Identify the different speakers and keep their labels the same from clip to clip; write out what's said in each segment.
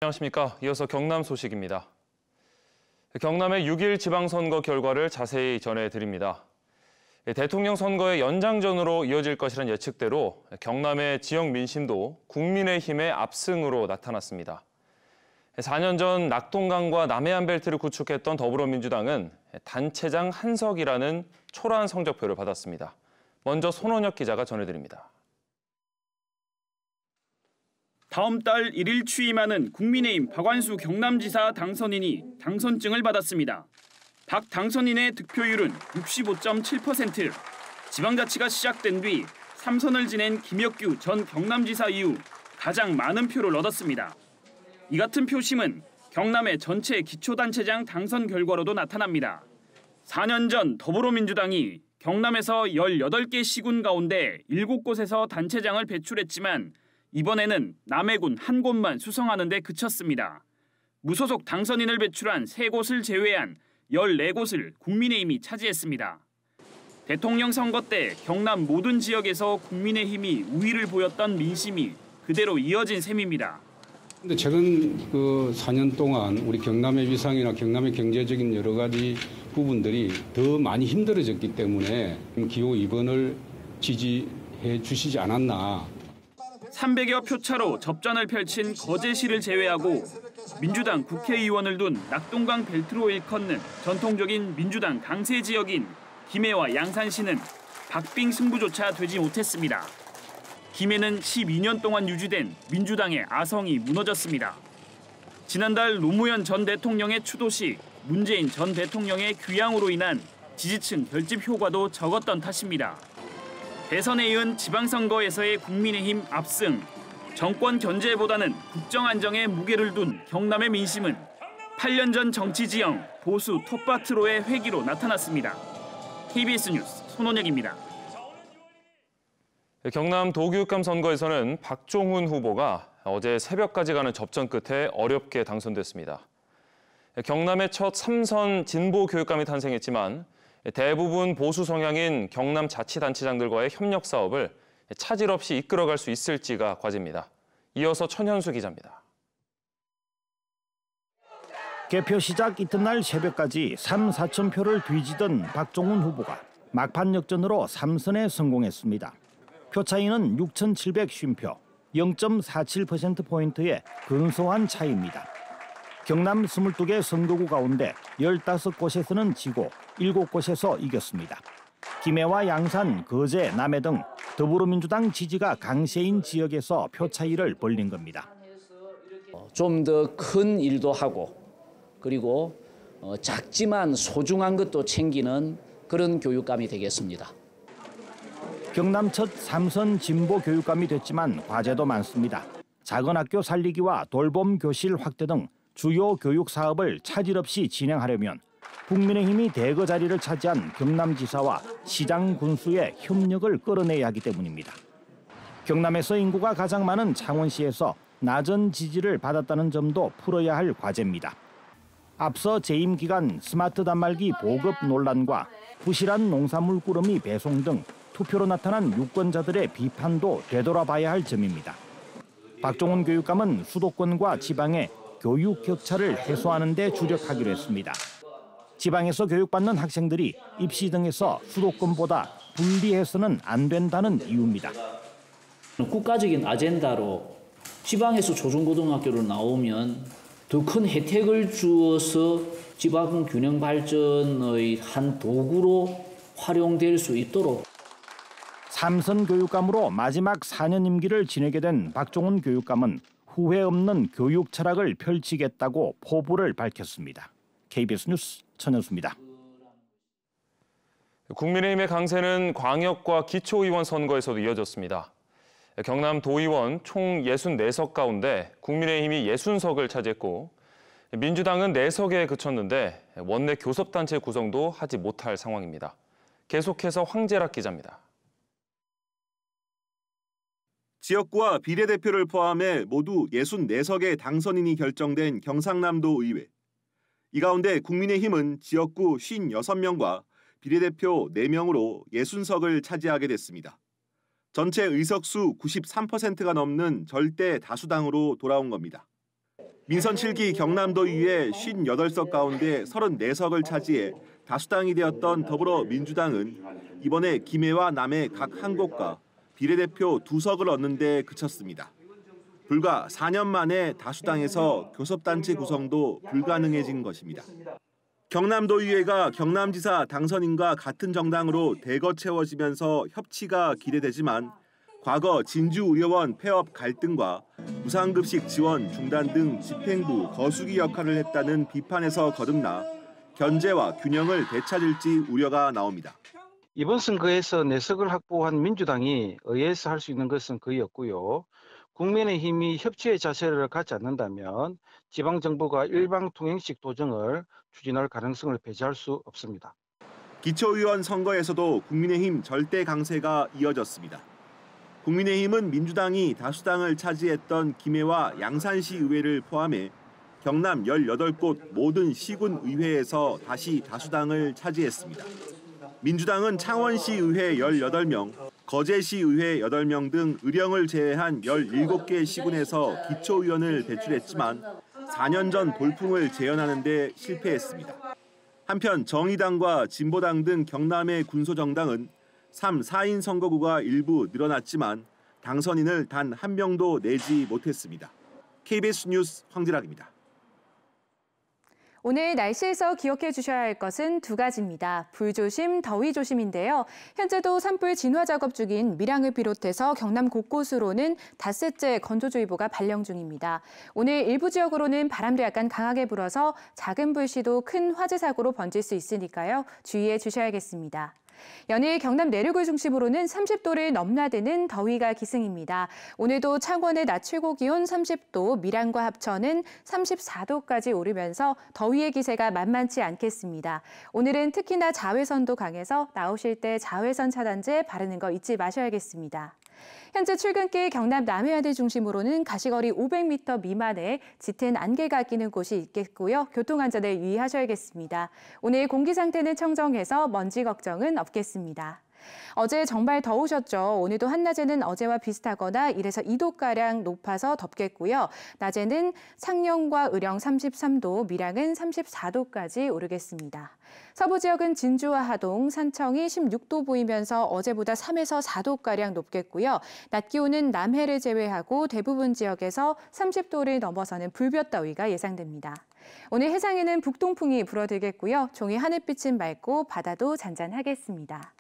Speaker 1: 안녕하십니까. 이어서 경남 소식입니다. 경남의 6일 지방선거 결과를 자세히 전해드립니다. 대통령 선거의 연장전으로 이어질 것이란 예측대로 경남의 지역 민심도 국민의힘의 압승으로 나타났습니다. 4년 전 낙동강과 남해안 벨트를 구축했던 더불어민주당은 단체장 한석이라는 초라한 성적표를 받았습니다. 먼저 손원혁 기자가 전해드립니다.
Speaker 2: 다음 달 1일 취임하는 국민의힘 박완수 경남지사 당선인이 당선증을 받았습니다. 박 당선인의 득표율은 65.7%. 지방자치가 시작된 뒤 3선을 지낸 김혁규 전 경남지사 이후 가장 많은 표를 얻었습니다. 이 같은 표심은 경남의 전체 기초단체장 당선 결과로도 나타납니다. 4년 전 더불어민주당이 경남에서 18개 시군 가운데 7곳에서 단체장을 배출했지만 이번에는 남해군 한 곳만 수성하는 데 그쳤습니다. 무소속 당선인을 배출한 3곳을 제외한 14곳을 국민의힘이 차지했습니다. 대통령 선거 때 경남 모든 지역에서 국민의힘이 우위를 보였던 민심이 그대로 이어진 셈입니다.
Speaker 3: 근데 최근 4년 동안 우리 경남의 위상이나 경남의 경제적인 여러 가지 부분들이 더 많이 힘들어졌기 때문에 기호 2번을 지지해 주시지 않았나.
Speaker 2: 300여 표 차로 접전을 펼친 거제시를 제외하고 민주당 국회의원을 둔 낙동강 벨트로 일컫는 전통적인 민주당 강세 지역인 김해와 양산시는 박빙 승부조차 되지 못했습니다. 김해는 12년 동안 유지된 민주당의 아성이 무너졌습니다. 지난달 노무현 전 대통령의 추도 시 문재인 전 대통령의 귀향으로 인한 지지층 결집 효과도 적었던 탓입니다. 대선에 이은 지방선거에서의 국민의힘 압승, 정권 견제보다는 국정 안정에 무게를 둔 경남의 민심은 8년 전 정치 지형 보수 텃밭으로의 회기로 나타났습니다. KBS 뉴스 손원혁입니다.
Speaker 1: 경남 도교육감 선거에서는 박종훈 후보가 어제 새벽까지 가는 접전 끝에 어렵게 당선됐습니다. 경남의 첫 3선 진보 교육감이 탄생했지만 대부분 보수 성향인 경남 자치단체장들과의 협력 사업을 차질 없이 이끌어갈 수 있을지가 과제입니다. 이어서 천현수 기자입니다.
Speaker 4: 개표 시작 이튿날 새벽까지 3, 4천 표를 뒤지던 박종훈 후보가 막판 역전으로 3선에 성공했습니다. 표 차이는 6,750표, 0.47%포인트의 근소한 차이입니다. 경남 22개 선거구 가운데 15곳에서는 지고 7곳에서 이겼습니다. 김해와 양산, 거제, 남해 등 더불어민주당 지지가 강세인 지역에서 표 차이를 벌린 겁니다.
Speaker 5: 좀 더 큰 일도 하고 그리고 작지만 소중한 것도 챙기는 그런 교육감이 되겠습니다.
Speaker 4: 경남 첫 3선 진보 교육감이 됐지만 과제도 많습니다. 작은 학교 살리기와 돌봄 교실 확대 등 주요 교육 사업을 차질 없이 진행하려면 국민의힘이 대거 자리를 차지한 경남지사와 시장 군수의 협력을 끌어내야 하기 때문입니다. 경남에서 인구가 가장 많은 창원시에서 낮은 지지를 받았다는 점도 풀어야 할 과제입니다. 앞서 재임 기간 스마트 단말기 보급 논란과 부실한 농산물 꾸러미 배송 등 투표로 나타난 유권자들의 비판도 되돌아봐야 할 점입니다. 박종훈 교육감은 수도권과 지방의 교육 격차를 해소하는 데 주력하기로 했습니다. 지방에서 교육받는 학생들이 입시 등에서 수도권보다 불리해서는 안 된다는 이유입니다.
Speaker 5: 국가적인 아젠다로 지방에서 초중고등학교로 나오면 더 큰 혜택을 주어서 지방 균형 발전의 한 도구로 활용될 수 있도록
Speaker 4: 3선 교육감으로 마지막 4년 임기를 지내게 된 박종훈 교육감은 후회 없는 교육 철학을 펼치겠다고 포부를 밝혔습니다. KBS 뉴스 천현수입니다.
Speaker 1: 국민의힘의 강세는 광역과 기초의원 선거에서도 이어졌습니다. 경남 도의원 총 64석 가운데 국민의힘이 60석을 차지했고 민주당은 4석에 그쳤는데 원내 교섭단체 구성도 하지 못할 상황입니다. 계속해서 황재락 기자입니다.
Speaker 6: 지역구와 비례대표를 포함해 모두 64석의 당선인이 결정된 경상남도 의회. 이 가운데 국민의힘은 지역구 56명과 비례대표 4명으로 60석을 차지하게 됐습니다. 전체 의석수 93%가 넘는 절대 다수당으로 돌아온 겁니다. 민선 7기 경남도의회 58석 가운데 34석을 차지해 다수당이 되었던 더불어민주당은 이번에 김해와 남해 각 한 곳과 비례대표 2석을 얻는 데 그쳤습니다. 불과 4년 만에 다수당에서 교섭단체 구성도 불가능해진 것입니다. 경남도의회가 경남지사 당선인과 같은 정당으로 대거 채워지면서 협치가 기대되지만 과거 진주의료원 폐업 갈등과 무상급식 지원 중단 등 집행부 거수기 역할을 했다는 비판에서 거듭나 견제와 균형을 되찾을지 우려가 나옵니다.
Speaker 7: 이번 선거에서 4석을 확보한 민주당이 의회에서 할 수 있는 것은 거의 없고요. 국민의힘이 협치의 자세를 갖지 않는다면 지방정부가 일방통행식 도정을 추진할 가능성을 배제할 수 없습니다.
Speaker 6: 기초의원 선거에서도 국민의힘 절대 강세가 이어졌습니다. 국민의힘은 민주당이 다수당을 차지했던 김해와 양산시 의회를 포함해 경남 18곳 모든 시군 의회에서 다시 다수당을 차지했습니다. 민주당은 창원시 의회 18명, 거제시 의회 8명 등 의령을 제외한 17개 시군에서 기초의원을 배출했지만 4년 전 돌풍을 재현하는 데 실패했습니다. 한편 정의당과 진보당 등 경남의 군소정당은 3, 4인 선거구가 일부 늘어났지만 당선인을 단 한 명도 내지 못했습니다. KBS 뉴스 황진학입니다.
Speaker 8: 오늘 날씨에서 기억해 주셔야 할 것은 2가지입니다. 불조심, 더위조심인데요. 현재도 산불 진화 작업 중인 밀양을 비롯해서 경남 곳곳으로는 닷새째 건조주의보가 발령 중입니다. 오늘 일부 지역으로는 바람도 약간 강하게 불어서 작은 불씨도 큰 화재 사고로 번질 수 있으니까요. 주의해 주셔야겠습니다. 연일 경남 내륙을 중심으로는 30도를 넘나드는 더위가 기승입니다. 오늘도 창원의 낮 최고 기온 30도, 밀양과 합천은 34도까지 오르면서 더위의 기세가 만만치 않겠습니다. 오늘은 특히나 자외선도 강해서 나오실 때 자외선 차단제 바르는 거 잊지 마셔야겠습니다. 현재 출근길 경남 남해안을 중심으로는 가시거리 500m 미만의 짙은 안개가 끼는 곳이 있겠고요. 교통안전에 유의하셔야겠습니다. 오늘 공기 상태는 청정해서 먼지 걱정은 없겠습니다. 어제 정말 더우셨죠. 오늘도 한낮에는 어제와 비슷하거나 1에서 2도가량 높아서 덥겠고요. 낮에는 상령과 의령 33도, 밀양은 34도까지 오르겠습니다. 서부 지역은 진주와 하동, 산청이 16도 보이면서 어제보다 3에서 4도가량 높겠고요. 낮 기온은 남해를 제외하고 대부분 지역에서 30도를 넘어서는 불볕더위가 예상됩니다. 오늘 해상에는 북동풍이 불어들겠고요. 종일 하늘빛은 맑고 바다도 잔잔하겠습니다.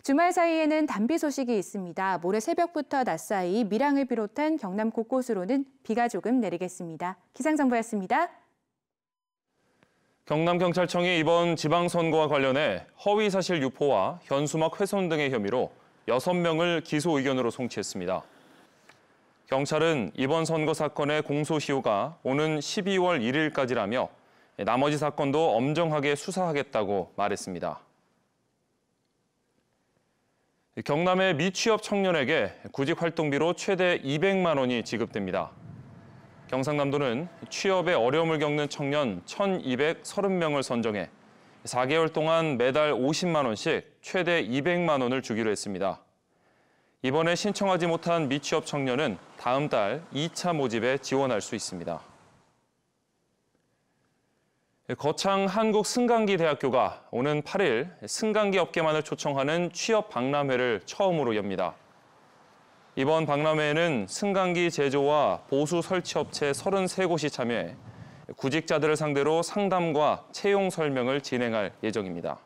Speaker 8: 주말 사이에는 단비 소식이 있습니다. 모레 새벽부터 낮 사이 밀양을 비롯한 경남 곳곳으로는 비가 조금 내리겠습니다. 기상정보였습니다.
Speaker 1: 경남경찰청이 이번 지방선거와 관련해 허위사실 유포와 현수막 훼손 등의 혐의로 6명을 기소 의견으로 송치했습니다. 경찰은 이번 선거 사건의 공소시효가 오는 12월 1일까지라며 나머지 사건도 엄정하게 수사하겠다고 말했습니다. 경남의 미취업 청년에게 구직 활동비로 최대 200만 원이 지급됩니다. 경상남도는 취업에 어려움을 겪는 청년 1,230명을 선정해 4개월 동안 매달 50만 원씩 최대 200만 원을 주기로 했습니다. 이번에 신청하지 못한 미취업 청년은 다음 달 2차 모집에 지원할 수 있습니다. 거창 한국승강기대학교가 오는 8일 승강기 업계만을 초청하는 취업 박람회를 처음으로 엽니다. 이번 박람회에는 승강기 제조와 보수 설치 업체 33곳이 참여해 구직자들을 상대로 상담과 채용 설명을 진행할 예정입니다.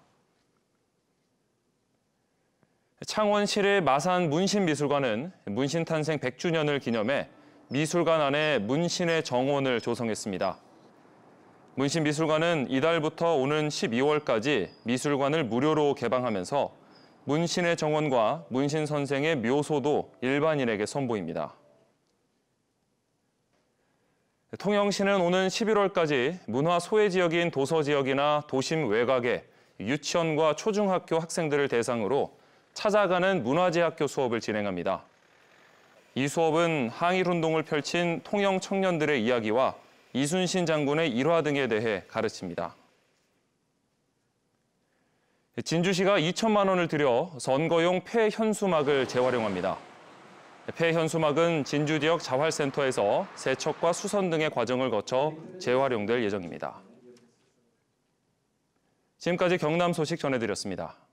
Speaker 1: 창원시의 마산 문신미술관은 문신 탄생 100주년을 기념해 미술관 안에 문신의 정원을 조성했습니다. 문신미술관은 이달부터 오는 12월까지 미술관을 무료로 개방하면서 문신의 정원과 문신 선생의 묘소도 일반인에게 선보입니다. 통영시는 오는 11월까지 문화 소외 지역인 도서 지역이나 도심 외곽의 유치원과 초중학교 학생들을 대상으로 찾아가는 문화재 학교 수업을 진행합니다. 이 수업은 항일운동을 펼친 통영 청년들의 이야기와 이순신 장군의 일화 등에 대해 가르칩니다. 진주시가 2천만 원을 들여 선거용 폐현수막을 재활용합니다. 폐현수막은 진주 지역 자활센터에서 세척과 수선 등의 과정을 거쳐 재활용될 예정입니다. 지금까지 경남 소식 전해드렸습니다.